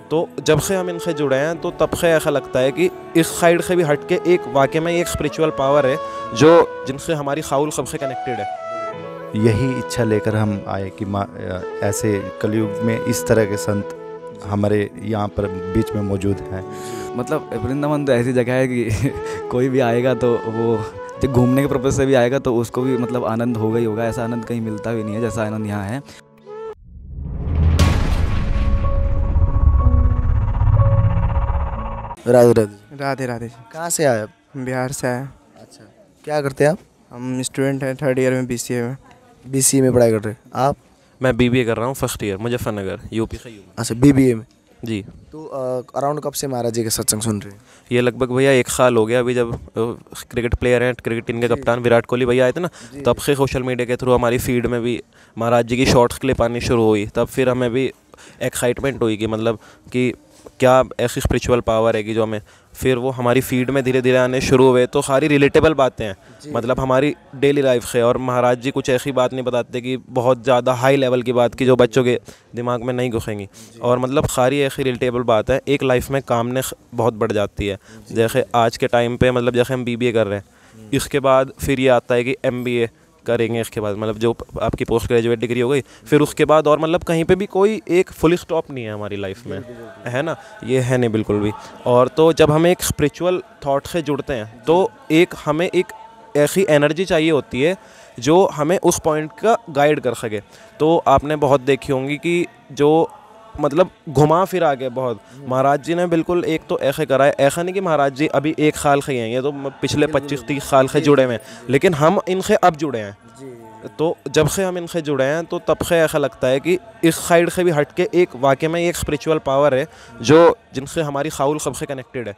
तो जब से हम इनसे जुड़े हैं तो तब से ऐसा लगता है कि इस साइड से भी हट के एक वाकई में एक स्पिरिचुअल पावर है जो जिनसे हमारी खाउल सबसे कनेक्टेड है। यही इच्छा लेकर हम आए कि ऐसे कलयुग में इस तरह के संत हमारे यहाँ पर बीच में मौजूद हैं। मतलब वृंदावन तो ऐसी जगह है कि कोई भी आएगा तो वो जब घूमने के पर्पज़ से भी आएगा तो उसको भी मतलब आनंद होगा ही होगा। ऐसा आनंद कहीं मिलता भी नहीं है जैसा आनंद यहाँ है। राधे राधे। राधे राधे जी। कहाँ से आए आप? बिहार से आए। अच्छा, क्या करते हैं आप? हम स्टूडेंट हैं, 3rd ईयर में BCA में। BCA में पढ़ाई कर रहे हैं आप? मैं BBA कर रहा हूँ, 1st ईयर, मुजफ्फरनगर, यूपी से। अच्छा, BBA में जी। तो अराउंड कब से महाराज जी के सत्संग सुन रहे हैं? ये लगभग भैया 1 साल हो गया। अभी जब क्रिकेट प्लेयर हैं, क्रिकेट टीम के कप्तान विराट कोहली भैया आए थे ना, तब से सोशल मीडिया के थ्रू हमारी फीड में भी महाराज जी की शॉर्ट्स क्लिप आनी शुरू हुई। तब फिर हमें भी एक्साइटमेंट हुई कि मतलब कि क्या ऐसी स्पिरिचुअल पावर है कि जो हमें, फिर वो हमारी फीड में धीरे धीरे आने शुरू हुए। तो सारी रिलेटेबल बातें हैं, मतलब हमारी डेली लाइफ से। और महाराज जी कुछ ऐसी बात नहीं बताते कि बहुत ज़्यादा हाई लेवल की बात की जो बच्चों के दिमाग में नहीं घुसेंगी। और मतलब सारी ऐसी रिलेटेबल बात है, एक लाइफ में कामनेस बहुत बढ़ जाती है। जैसे आज के टाइम पे मतलब जैसे हम BBA कर रहे हैं, इसके बाद फिर ये आता है कि MBA करेंगे। इसके बाद मतलब जो आपकी पोस्ट ग्रेजुएट डिग्री हो गई, फिर उसके बाद और मतलब कहीं पे भी कोई एक फुल स्टॉप नहीं है हमारी लाइफ में, है ना। ये है नहीं बिल्कुल भी। और तो जब हम एक स्पिरिचुअल थॉट से जुड़ते हैं तो एक हमें एक ऐसी एनर्जी चाहिए होती है जो हमें उस पॉइंट का गाइड कर सके। तो आपने बहुत देखी होंगी कि जो मतलब घुमा फिर आ गया बहुत। महाराज जी ने बिल्कुल एक तो ऐसे करा है, ऐसा नहीं कि महाराज जी अभी 1 साल से ही हैं, ये तो पिछले 25-30 साल से जुड़े हुए हैं, लेकिन हम इनसे अब जुड़े हैं। तो जब से हम इनसे जुड़े हैं तो तब से ऐसा लगता है कि इस साइड से भी हट के एक वाकई में एक स्पिरिचुअल पावर है जो जिनसे हमारी खाउल सबसे कनेक्टेड है।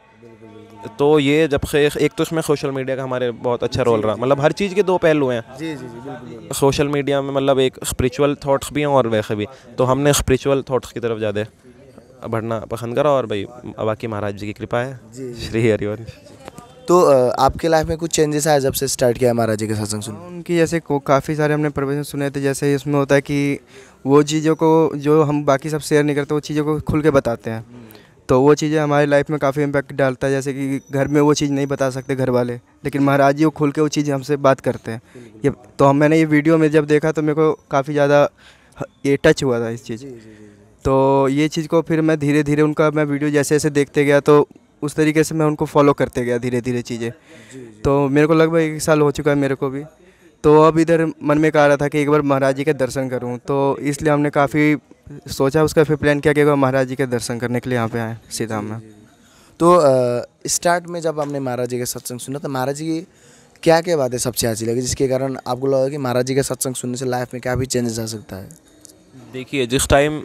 तो ये जब से एक तो इसमें सोशल मीडिया का हमारे बहुत अच्छा रोल रहा, मतलब हर चीज़ के 2 पहलू हैं। जी। सोशल मीडिया में मतलब एक स्पिरिचुअल थॉट्स भी हैं और वैसे भी, तो हमने स्पिरिचुअल थॉट्स की तरफ ज़्यादा बढ़ना पसंद करा। और भाई बाकी महाराज जी की कृपा है, श्री हरिवंश। तो आपके लाइफ में कुछ चेंजेस आए जब से स्टार्ट किया महाराज जी के सत्संग सुनना? उनकी जैसे काफ़ी सारे हमने प्रवचन सुने थे। जैसे इसमें होता है कि वो चीज़ों को जो हम बाकी सब शेयर नहीं करते, वो चीज़ों को खुल के बताते हैं। तो वो चीज़ें हमारी लाइफ में काफ़ी इम्पैक्ट डालता है। जैसे कि घर में वो चीज़ नहीं बता सकते घर वाले, लेकिन महाराज जी वो खुल के वो चीज़ हमसे बात करते हैं। ये तो मैंने ये वीडियो में जब देखा तो मेरे को काफ़ी ज़्यादा ये टच हुआ था इस चीज़। तो ये चीज़ को फिर मैं धीरे धीरे उनका मैं वीडियो जैसे जैसे देखते गया तो उस तरीके से मैं उनको फॉलो करते गया धीरे धीरे चीज़ें। तो मेरे को लगभग 1 साल हो चुका है मेरे को भी। तो अब इधर मन में कह रहा था कि एक बार महाराज जी के दर्शन करूं, तो इसलिए हमने काफ़ी सोचा, उसका फिर प्लान किया कि एक बार महाराज जी के दर्शन करने के लिए यहाँ पे आए सीधा में। तो स्टार्ट में जब हमने महाराज जी के सत्संग सुना तो महाराज जी की क्या क्या बातें सबसे अच्छी लगी जिसके कारण आपको लगा कि महाराज जी के सत्संग सुनने से लाइफ में क्या भी चेंजेस आ सकता है? देखिए, जिस टाइम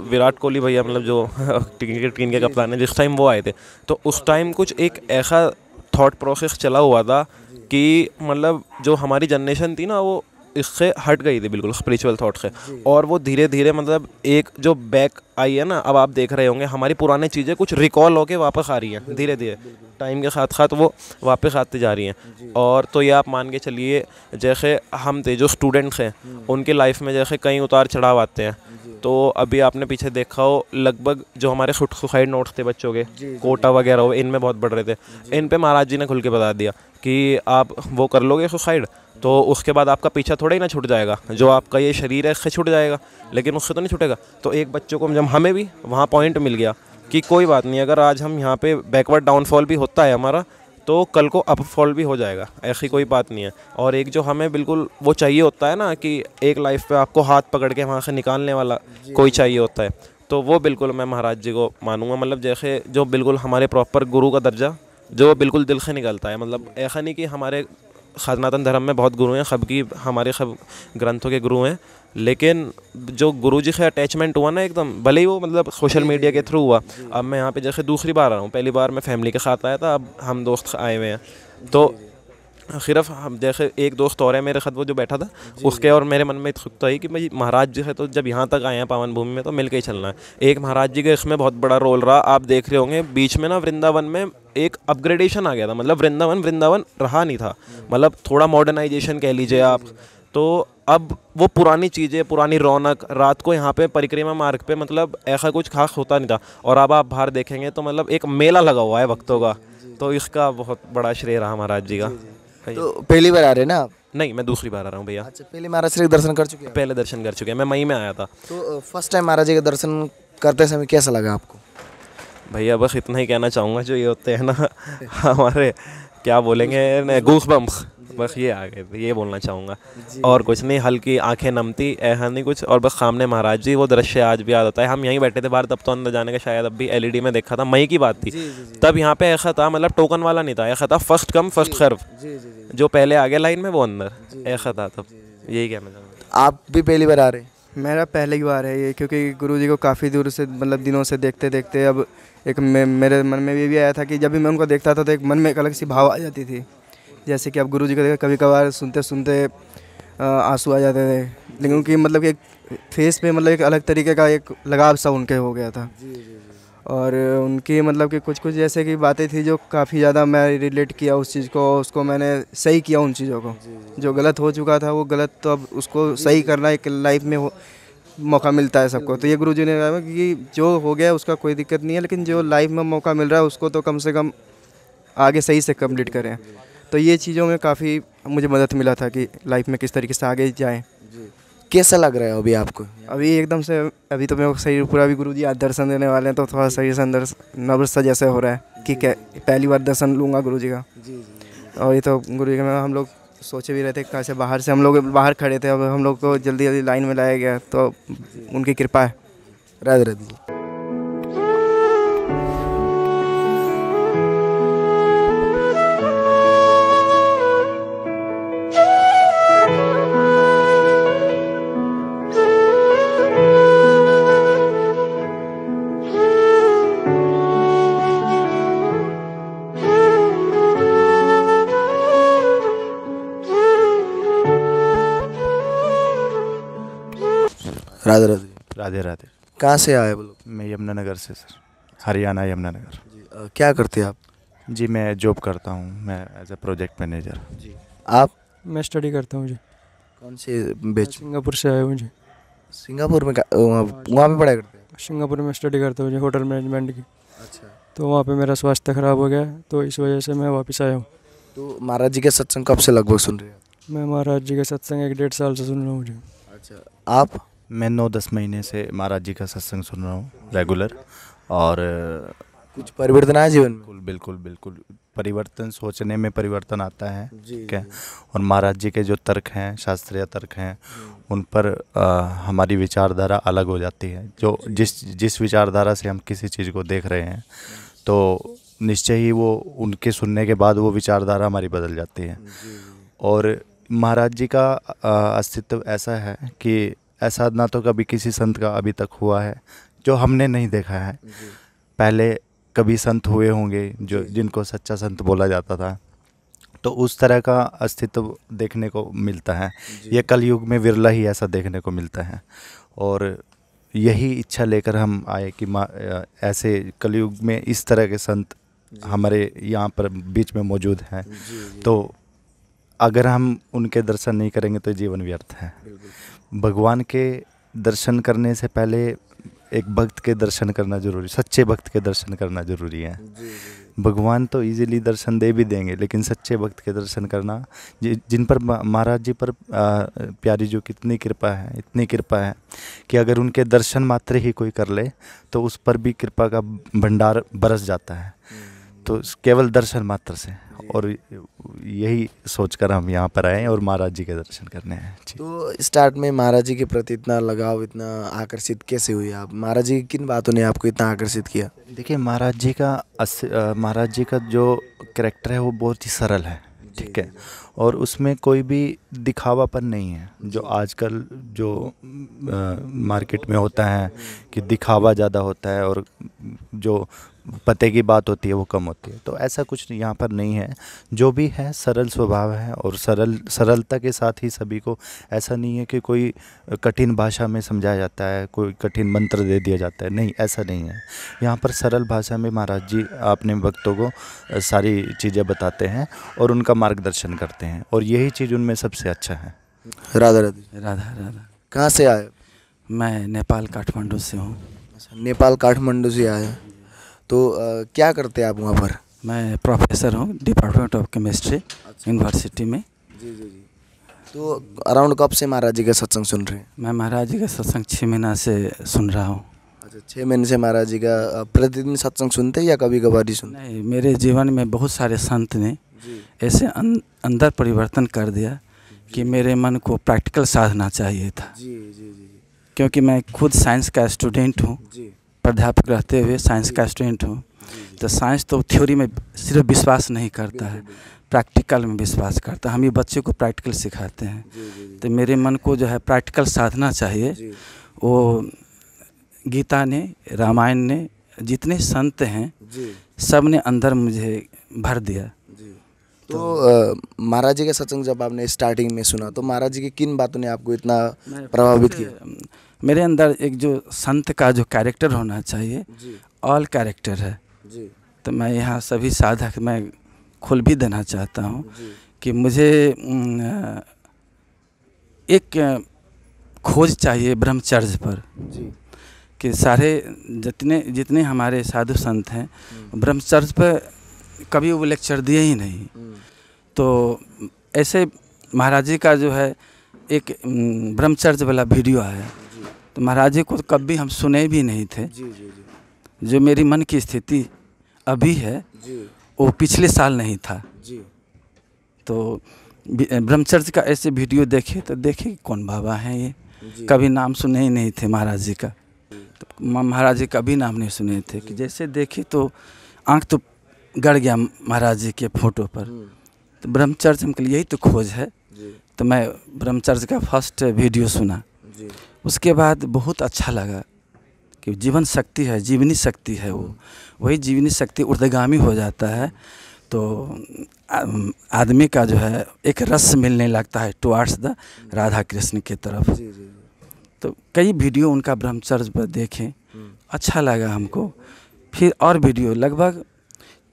विराट कोहली भैया मतलब जो क्रिकेट टीम के कप्तान हैं, जिस टाइम वो आए थे तो उस टाइम कुछ एक ऐसा थॉट प्रोसेस चला हुआ था कि मतलब जो हमारी जनरेशन थी ना वो इससे हट गई थी बिल्कुल स्पिरिचुअल थॉट से। और वो धीरे धीरे मतलब एक जो बैक आई है ना, अब आप देख रहे होंगे हमारी पुरानी चीज़ें कुछ रिकॉल होके वापस आ रही हैं धीरे धीरे, टाइम के साथ साथ वो वापस आती जा रही हैं। और तो ये आप मान के चलिए जैसे हम थे जो स्टूडेंट्स हैं उनके लाइफ में जैसे कई उतार चढ़ाव आते हैं। तो अभी आपने पीछे देखा हो लगभग जो हमारे सुसाइड नोट्स थे बच्चों के, कोटा वगैरह हो, इनमें बहुत बढ़ रहे थे। इन पे महाराज जी ने खुल के बता दिया कि आप वो कर लोगे सुसाइड तो उसके बाद आपका पीछा थोड़ा ही ना छूट जाएगा, जो आपका ये शरीर है इससे छूट जाएगा, लेकिन उससे तो नहीं छूटेगा। तो एक बच्चों को जब हमें भी वहाँ पॉइंट मिल गया कि कोई बात नहीं, अगर आज हम यहाँ पे बैकवर्ड डाउनफॉल भी होता है हमारा तो कल को अपफॉल भी हो जाएगा, ऐसी कोई बात नहीं है। और एक जो हमें बिल्कुल वो चाहिए होता है ना कि एक लाइफ पे आपको हाथ पकड़ के वहाँ से निकालने वाला कोई चाहिए होता है, तो वो बिल्कुल मैं महाराज जी को मानूंगा। मतलब जैसे जो बिल्कुल हमारे प्रॉपर गुरु का दर्जा जो बिल्कुल दिल से निकलता है। मतलब ऐसा नहीं कि हमारे सनातन धर्म में बहुत गुरु हैं, सबकी हमारे सब ग्रंथों के गुरु हैं, लेकिन जो गुरु जी से अटैचमेंट हुआ ना एकदम, भले ही वो मतलब सोशल मीडिया के थ्रू हुआ। अब मैं यहाँ पे जैसे दूसरी बार आ रहा हूँ, पहली बार मैं फैमिली के साथ आया था, अब हम दोस्त आए हुए हैं। तो सिर्फ हम जैसे एक दोस्त और है मेरे साथ वो जो बैठा था, उसके और मेरे मन में उत्सुकता है कि भाई महाराज जी है तो जब यहाँ तक आए हैं पावन भूमि में तो मिल के ही चलना है। एक महाराज जी का इसमें बहुत बड़ा रोल रहा। आप देख रहे होंगे बीच में ना वृंदावन में एक अपग्रेडेशन आ गया था, मतलब वृंदावन रहा नहीं था, मतलब थोड़ा मॉडर्नाइजेशन कह लीजिए आप। तो अब वो पुरानी चीज़ें, पुरानी रौनक, रात को यहाँ पे परिक्रमा मार्ग पे मतलब ऐसा कुछ खास होता नहीं था। और अब आप बाहर देखेंगे तो मतलब एक मेला लगा हुआ है भक्तों का, तो इसका बहुत बड़ा श्रेय रहा महाराज जी का। तो पहली बार आ रहे हैं ना आप? नहीं, मैं दूसरी बार आ रहा हूँ भैया। अच्छा, पहले महाराज श्री के दर्शन कर चुके हैं? पहले दर्शन कर चुके हैं, मैं मई में आया था। तो फर्स्ट टाइम महाराज जी के दर्शन करते समय कैसा लगा आपको? भैया बस इतना ही कहना चाहूँगा, जो ये होते हैं ना हमारे क्या बोलेंगे, गूस बम्स, बस ये आ गए, ये बोलना चाहूँगा। और कुछ नहीं, हल्की आंखें नमती, ऐसा नहीं कुछ। और बस सामने महाराज जी, वो दृश्य आज भी याद आता है। हम यहीं बैठे थे बाहर, तब तो अंदर जाने का शायद अब भी एलईडी में देखा था, मई की बात थी। तब यहाँ पे ऐसा था, मतलब टोकन वाला नहीं था, ऐसा था फर्स्ट कम फर्स्ट सर्व, जो पहले आ गया लाइन में वो अंदर, ऐसा था तब। यही कहना चाहूँगा। आप भी पहली बार आ रहे हैं? मेरा पहले ही बार है ये, क्योंकि गुरुजी को काफ़ी दूर से मतलब दिनों से देखते देखते अब एक मेरे मन में ये भी आया था कि जब भी मैं उनको देखता था तो एक मन में एक अलग सी भाव आ जाती थी। जैसे कि अब गुरुजी को देखा, कभी कभार सुनते सुनते आंसू आ जाते थे, लेकिन उनकी मतलब एक फेस पे मतलब एक अलग तरीके का एक लगाव सा उनके हो गया था। और उनकी मतलब कि कुछ कुछ जैसे कि बातें थी जो काफ़ी ज़्यादा मैं रिलेट किया उस चीज़ को, उसको मैंने सही किया उन चीज़ों को। जो गलत हो चुका था वो गलत, तो अब उसको सही करना एक लाइफ में मौका मिलता है सबको। तो ये गुरुजी ने कहा कि जो हो गया उसका कोई दिक्कत नहीं है, लेकिन जो लाइफ में मौका मिल रहा है उसको तो कम से कम आगे सही से कंप्लीट करें। तो ये चीज़ों में काफ़ी मुझे मदद मिला था कि लाइफ में किस तरीके से आगे जाएँ। कैसा लग रहा है अभी आपको? अभी एकदम से, अभी तो मेरे को सही पूरा भी गुरुजी आज दर्शन देने वाले हैं, तो थोड़ा सही से अंदर नर्वस सा जैसे हो रहा है कि क्या पहली बार दर्शन लूँगा गुरुजी का। और ये तो गुरुजी का हम लोग सोचे भी रहे थे, कैसे बाहर से हम लोग बाहर खड़े थे, अब हम लोग को जल्दी जल्दी लाइन में लाया गया, तो उनकी कृपा है। राधे राधे। राधे राधे। राधे राधे। कहाँ से आए वो लोग? मैं यमुनानगर से सर, हरियाणा यमुनानगर। जी, क्या करते हैं आप? जी मैं जॉब करता हूँ, मैं एज ए प्रोजेक्ट मैनेजर। जी, आप? मैं स्टडी करता हूँ जी। कौन से बैच? सिंगापुर से आया हूँ जी। सिंगापुर में वहाँ पे पढ़ाई करते हैं? सिंगापुर में स्टडी करता हूँ जी, होटल मैनेजमेंट की। अच्छा। तो वहाँ पे मेरा स्वास्थ्य ख़राब हो गया, तो इस वजह से मैं वापस आया हूँ। तो महाराज जी के सत्संग कब से लगभग सुन रहे हैं? मैं महाराज जी के सत्संग 1-1.5 साल से सुन रहा हूँ जी। अच्छा, आप? मैं 9-10 महीने से महाराज जी का सत्संग सुन रहा हूँ रेगुलर। और कुछ परिवर्तन आया जीवन में? बिल्कुल बिल्कुल बिल्कुल परिवर्तन, सोचने में परिवर्तन आता है, जी, ठीक है। और महाराज जी के जो तर्क हैं, शास्त्रीय तर्क हैं, उन पर हमारी विचारधारा अलग हो जाती है। जो जिस विचारधारा से हम किसी चीज़ को देख रहे हैं, तो निश्चय ही वो उनके सुनने के बाद वो विचारधारा हमारी बदल जाती है। और महाराज जी का अस्तित्व ऐसा है कि ऐसा ना तो कभी किसी संत का अभी तक हुआ है जो हमने नहीं देखा है। पहले कभी संत हुए होंगे जो जिनको सच्चा संत बोला जाता था, तो उस तरह का अस्तित्व देखने को मिलता है। ये कलयुग में विरला ही ऐसा देखने को मिलता है। और यही इच्छा लेकर हम आए कि ऐसे कलयुग में इस तरह के संत हमारे यहाँ पर बीच में मौजूद हैं। तो अगर हम उनके दर्शन नहीं करेंगे तो जीवन व्यर्थ है। भगवान के दर्शन करने से पहले एक भक्त के दर्शन करना जरूरी, सच्चे भक्त के दर्शन करना जरूरी है। भगवान तो इजीली दर्शन दे भी देंगे, लेकिन सच्चे भक्त के दर्शन करना, जिन पर महाराज जी पर प्यारी जो कितनी कृपा है, इतनी कृपा है कि अगर उनके दर्शन मात्र ही कोई कर ले तो उस पर भी कृपा का भंडार बरस जाता है। तो केवल दर्शन मात्र से, और यही सोचकर हम यहाँ पर आए और महाराज जी के दर्शन करने हैं। तो स्टार्ट में महाराज जी के प्रति इतना लगाव, इतना आकर्षित कैसे हुए आप? महाराज जी की किन बातों ने आपको इतना आकर्षित किया? देखिए, महाराज जी का जो कैरेक्टर है वो बहुत ही सरल है, ठीक है। और उसमें कोई भी दिखावापन नहीं है, जो आजकल जो मार्केट में होता है कि दिखावा ज़्यादा होता है और जो पते की बात होती है वो कम होती है। तो ऐसा कुछ यहाँ पर नहीं है। जो भी है सरल स्वभाव है, और सरलता के साथ ही सभी को, ऐसा नहीं है कि कोई कठिन भाषा में समझाया जाता है, कोई कठिन मंत्र दे दिया जाता है, नहीं, ऐसा नहीं है। यहाँ पर सरल भाषा में महाराज जी अपने भक्तों को सारी चीज़ें बताते हैं और उनका मार्गदर्शन करते हैं, और यही चीज़ उनमें सबसे अच्छा है। राधा राधे। राधा राधा। कहाँ से आए? मैं नेपाल काठमांडू से हूँ। अच्छा, नेपाल काठमांडू से आए। तो क्या करते हैं आप वहाँ पर? मैं प्रोफेसर हूँ डिपार्टमेंट ऑफ केमिस्ट्री यूनिवर्सिटी में। जी जी जी। तो अराउंड कब से महाराज जी का सत्संग सुन रहे हैं? मैं महाराज जी का सत्संग 6 महीना से सुन रहा हूँ। अच्छा, 6 महीने से महाराज जी का प्रतिदिन सत्संग सुनते हैं या कभी कभार ही सुनते? नहीं, मेरे जीवन में बहुत सारे संत ने ऐसे अंदर परिवर्तन कर दिया कि मेरे मन को प्रैक्टिकल साधना चाहिए था। जी जी जी। क्योंकि मैं खुद साइंस का स्टूडेंट हूँ, जी प्राध्यापक रहते हुए साइंस का स्टूडेंट हूँ। तो साइंस तो थ्योरी में सिर्फ विश्वास नहीं करता है, प्रैक्टिकल में विश्वास करता है। हम ये बच्चे को प्रैक्टिकल सिखाते हैं। तो मेरे मन को जो है प्रैक्टिकल साधना चाहिए। वो गीता ने, रामायण ने, जितने संत हैं सब ने अंदर मुझे भर दिया। तो महाराज जी का सत्संग जब आपने स्टार्टिंग में सुना तो महाराज जी की किन बातों ने आपको इतना प्रभावित किया? मेरे अंदर एक जो संत का जो कैरेक्टर होना चाहिए, ऑल कैरेक्टर है। तो मैं यहाँ सभी साधक मैं खोल भी देना चाहता हूँ कि मुझे एक खोज चाहिए ब्रह्मचर्य पर। कि सारे जितने हमारे साधु संत हैं ब्रह्मचर्य पर कभी वो लेक्चर दिए ही नहीं। तो ऐसे महाराज जी का जो है एक ब्रह्मचर्य वाला वीडियो आया, तो महाराज जी को तो कभी हम सुने भी नहीं थे। जो मेरी मन की स्थिति अभी है वो पिछले साल नहीं था। तो ब्रह्मचर्य का ऐसे वीडियो देखे तो देखे कौन बाबा हैं ये, कभी नाम सुने ही नहीं थे महाराज जी का। तो महाराज जी कभी नाम नहीं सुने थे कि जैसे देखे तो आँख तो गड़ गया महाराज जी के फोटो पर। तो ब्रह्मचर्य हमके लिए यही तो खोज है। तो मैं ब्रह्मचर्य का फर्स्ट वीडियो सुना, उसके बाद बहुत अच्छा लगा कि जीवन शक्ति है, जीवनी शक्ति है। वो वही जीवनी शक्ति ऊर्ध्वगामी हो जाता है तो आदमी का जो है एक रस मिलने लगता है टुवार्ड्स द राधा कृष्ण की तरफ। तो कई वीडियो उनका ब्रह्मचर्य पर देखें, अच्छा लगा हमको। फिर और वीडियो लगभग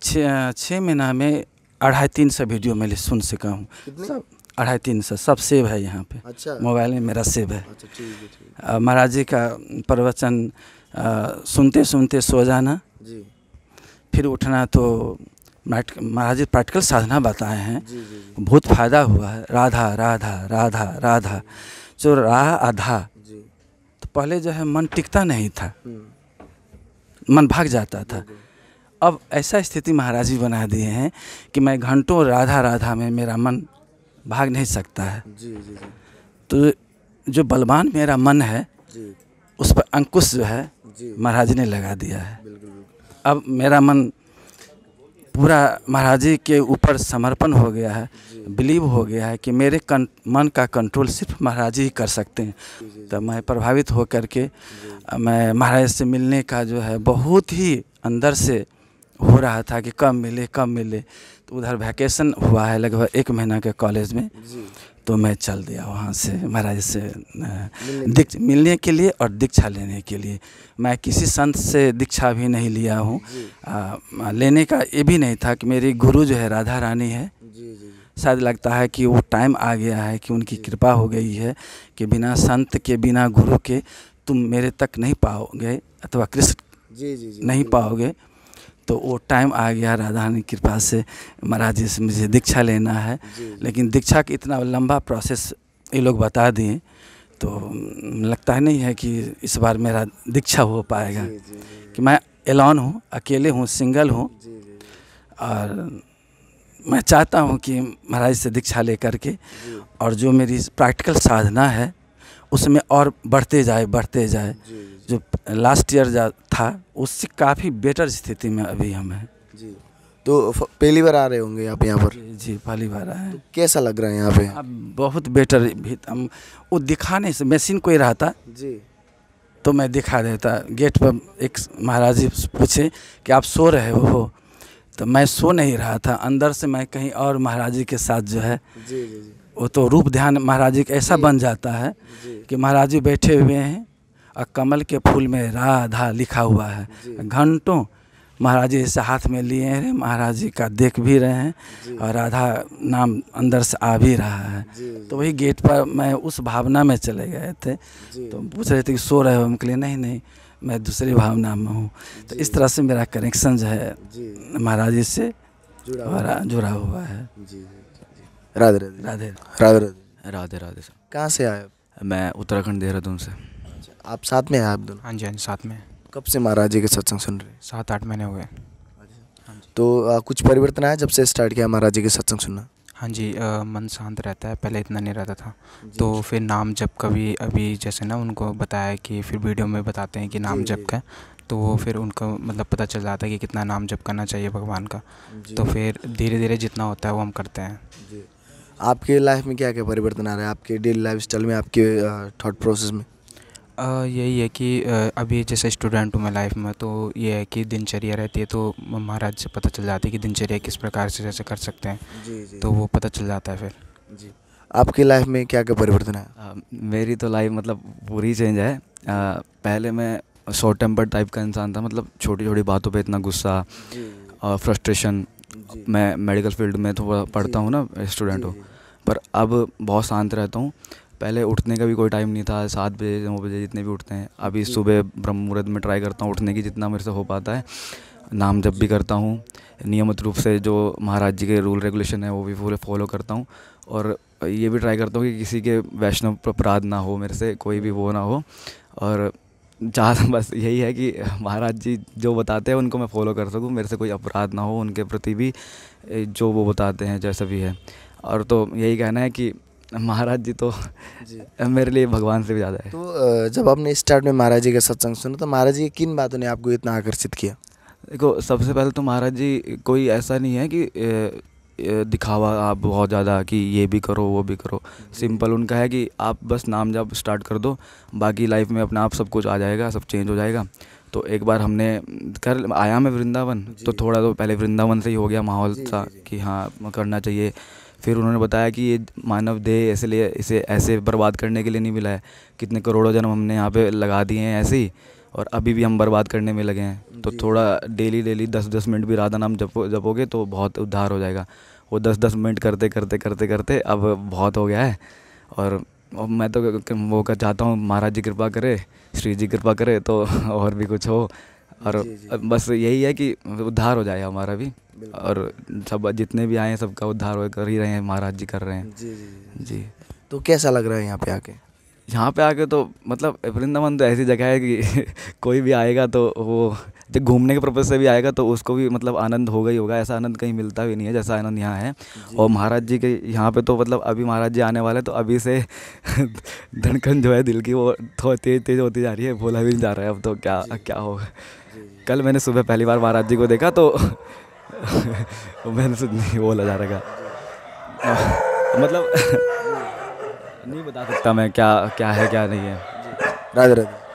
6 महीना में 250-300 वीडियो मैं सुन सका हूँ। सब 250-300 सब सेव है यहाँ पे। अच्छा। मोबाइल में मेरा सेव है। अच्छा, ठीक है। महाराज जी का प्रवचन सुनते सुनते सो जाना, फिर उठना। तो महाराज जी प्रैक्टिकल साधना बताए हैं, बहुत फ़ायदा हुआ है। राधा राधा राधा राधा, जो राह आधा। तो पहले जो है मन टिकता नहीं था, मन भाग जाता था। अब ऐसा स्थिति महाराज जी बना दिए हैं कि मैं घंटों राधा राधा में मेरा मन भाग नहीं सकता है। तो जो बलवान मेरा मन है उस पर अंकुश जो है महाराज ने लगा दिया है। अब मेरा मन पूरा महाराज जी के ऊपर समर्पण हो गया है, बिलीव हो गया है कि मेरे मन का कंट्रोल सिर्फ महाराज जी ही कर सकते हैं। तो मैं प्रभावित हो करके मैं महाराज से मिलने का जो है बहुत ही अंदर से हो रहा था कि कब मिले। तो उधर वैकेशन हुआ है लगभग 1 महीना के कॉलेज में, तो मैं चल दिया वहाँ से महाराज से मिलने के लिए और दीक्षा लेने के लिए। मैं किसी संत से दीक्षा भी नहीं लिया हूँ। लेने का ये भी नहीं था कि मेरी गुरु जो है राधा रानी है। शायद लगता है कि वो टाइम आ गया है कि उनकी कृपा हो गई है कि बिना संत के बिना गुरु के तुम मेरे तक नहीं पाओगे अथवा कृष्ण नहीं पाओगे। तो वो टाइम आ गया राधा रानी की कृपा से महाराज जी से मुझे दीक्षा लेना है। लेकिन दीक्षा का इतना लंबा प्रोसेस ये लोग बता दिए तो लगता है नहीं है कि इस बार मेरा दीक्षा हो पाएगा। कि मैं एलोन हूँ, अकेले हूँ, सिंगल हूँ। और मैं चाहता हूँ कि महाराज से दीक्षा ले करके और जो मेरी प्रैक्टिकल साधना है उसमें और बढ़ते जाए। जो लास्ट ईयर था उससे काफ़ी बेटर स्थिति में अभी हम हैं। तो पहली बार आ रहे होंगे आप यहाँ पर? जी पहली बार आए हैं। तो कैसा लग रहा है यहाँ पे? अब बहुत बेटर। हम वो दिखाने से मशीन कोई रहता तो मैं दिखा देता। गेट पर एक महाराज जी पूछे कि आप सो रहे हो, तो मैं सो नहीं रहा था। अंदर से मैं कहीं और महाराज जी के साथ जो है वो तो रूप ध्यान महाराज जी का ऐसा बन जाता है कि महाराज जी बैठे हुए हैं और कमल के फूल में राधा लिखा हुआ है। घंटों महाराज जी से हाथ में लिए हैं, महाराज जी का देख भी रहे हैं और राधा नाम अंदर से आ भी रहा है। तो वही गेट पर मैं उस भावना में चले गए थे। तो पूछ रहे थे कि सो रहे हो, हम कहे नहीं नहीं मैं दूसरी भावना में हूँ। तो इस तरह से मेरा कनेक्शन जो है महाराज जी से जुड़ा हुआ है। राधे राधे। राधे राधे राधे। राधे राधे सर। कहाँ से आए आप? मैं उत्तराखंड देहरादून से। आप साथ में आए आप दोनों? हाँ जी, हाँ जी, साथ में। कब से महाराज जी के सत्संग सुन रहे हैं? 7-8 महीने हो गए। तो कुछ परिवर्तन आया जब से स्टार्ट किया महाराज जी के सत्संग सुनना? हाँ जी, मन शांत रहता है, पहले इतना नहीं रहता था। तो फिर नाम जप कभी अभी जैसे ना उनको बताया कि फिर वीडियो में बताते हैं कि नाम जप का, तो वो फिर उनको मतलब पता चल जाता है कि कितना नाम जप करना चाहिए भगवान का। तो फिर धीरे धीरे जितना होता है वो हम करते हैं। आपके लाइफ में क्या क्या परिवर्तन आ रहा है आपके डेली लाइफ स्टाइल में, आपके थॉट प्रोसेस में? यही है कि अभी जैसे स्टूडेंट हूँ मैं लाइफ में, तो ये है कि दिनचर्या रहती है तो महाराज से पता चल जाती है कि दिनचर्या किस प्रकार से जैसे कर सकते हैं। तो वो पता चल जाता है फिर। जी, आपकी लाइफ में क्या क्या परिवर्तन है? मेरी तो लाइफ मतलब पूरी चेंज है। पहले मैं शॉर्ट टेम्पर टाइप का इंसान था, मतलब छोटी छोटी बातों पे इतना गुस्सा और फ्रस्ट्रेशन। मैं मेडिकल फील्ड में थोड़ा पढ़ता हूँ ना, स्टूडेंट हूँ, पर अब बहुत शांत रहता हूँ। पहले उठने का भी कोई टाइम नहीं था, 7 बजे 9 बजे जितने भी उठते हैं। अभी सुबह ब्रह्म मुहूर्त में ट्राई करता हूँ उठने की, जितना मेरे से हो पाता है। नाम जप भी करता हूँ नियमित रूप से, जो महाराज जी के रूल रेगुलेशन है वो भी पूरे फॉलो करता हूँ। और ये भी ट्राई करता हूँ कि किसी के वैष्णव अपराध ना हो, मेरे से कोई भी वो ना हो। और चाह बस यही है कि महाराज जी जो बताते हैं उनको मैं फॉलो कर सकूँ, मेरे से कोई अपराध ना हो उनके प्रति भी, जो वो बताते हैं जैसा भी है। और तो यही कहना है कि महाराज जी तो मेरे लिए भगवान से भी ज़्यादा है। तो जब आपने स्टार्ट में महाराज जी का सत्संग सुना तो महाराज जी की किन बातों ने आपको इतना आकर्षित किया? देखो, सबसे पहले तो महाराज जी कोई ऐसा नहीं है कि दिखावा आप बहुत ज़्यादा कि ये भी करो वो भी करो। सिंपल उनका है कि आप बस नाम जब स्टार्ट कर दो, बाकी लाइफ में अपने आप सब कुछ आ जाएगा, सब चेंज हो जाएगा। तो एक बार हमने आया मैं वृंदावन, तो थोड़ा तो पहले वृंदावन से ही हो गया माहौल सा कि हाँ करना चाहिए। फिर उन्होंने बताया कि ये मानव देह इसलिए इसे ऐसे बर्बाद करने के लिए नहीं मिला है, कितने करोड़ों जन्म हमने यहाँ पे लगा दिए हैं ऐसे ही, और अभी भी हम बर्बाद करने में लगे हैं। तो थोड़ा डेली 10-10 मिनट भी राधा नाम जपोगे तो बहुत उद्धार हो जाएगा। वो 10-10 मिनट करते करते करते करते अब बहुत हो गया है। और मैं तो वो चाहता हूँ महाराज जी कृपा करे, श्री जी कृपा करे तो और भी कुछ हो। और बस यही है कि उद्धार हो जाए हमारा भी, और सब जितने भी आए हैं सबका उद्धार हो कर ही रहे हैं, महाराज जी कर रहे हैं। जी। तो कैसा लग रहा है यहाँ पे आके? यहाँ पे आके तो मतलब वृंदावन तो ऐसी जगह है कि कोई भी आएगा तो वो जब घूमने के पर्पज़ से भी आएगा तो उसको भी मतलब आनंद होगा ही होगा। ऐसा आनंद कहीं मिलता भी नहीं है जैसा आनंद यहाँ है। और महाराज जी के यहाँ पे तो मतलब अभी महाराज जी आने वाले, तो अभी से धड़कन जो है दिल की वो थोड़ी तेज तेज होती जा रही है, बोला भी नहीं जा रहा है अब तो क्या क्या होगा। कल मैंने सुबह पहली बार महाराज जी को देखा तो मैंने बोला जा रहा मतलब नहीं बता सकता मैं क्या क्या है क्या नहीं है। राधे राधे।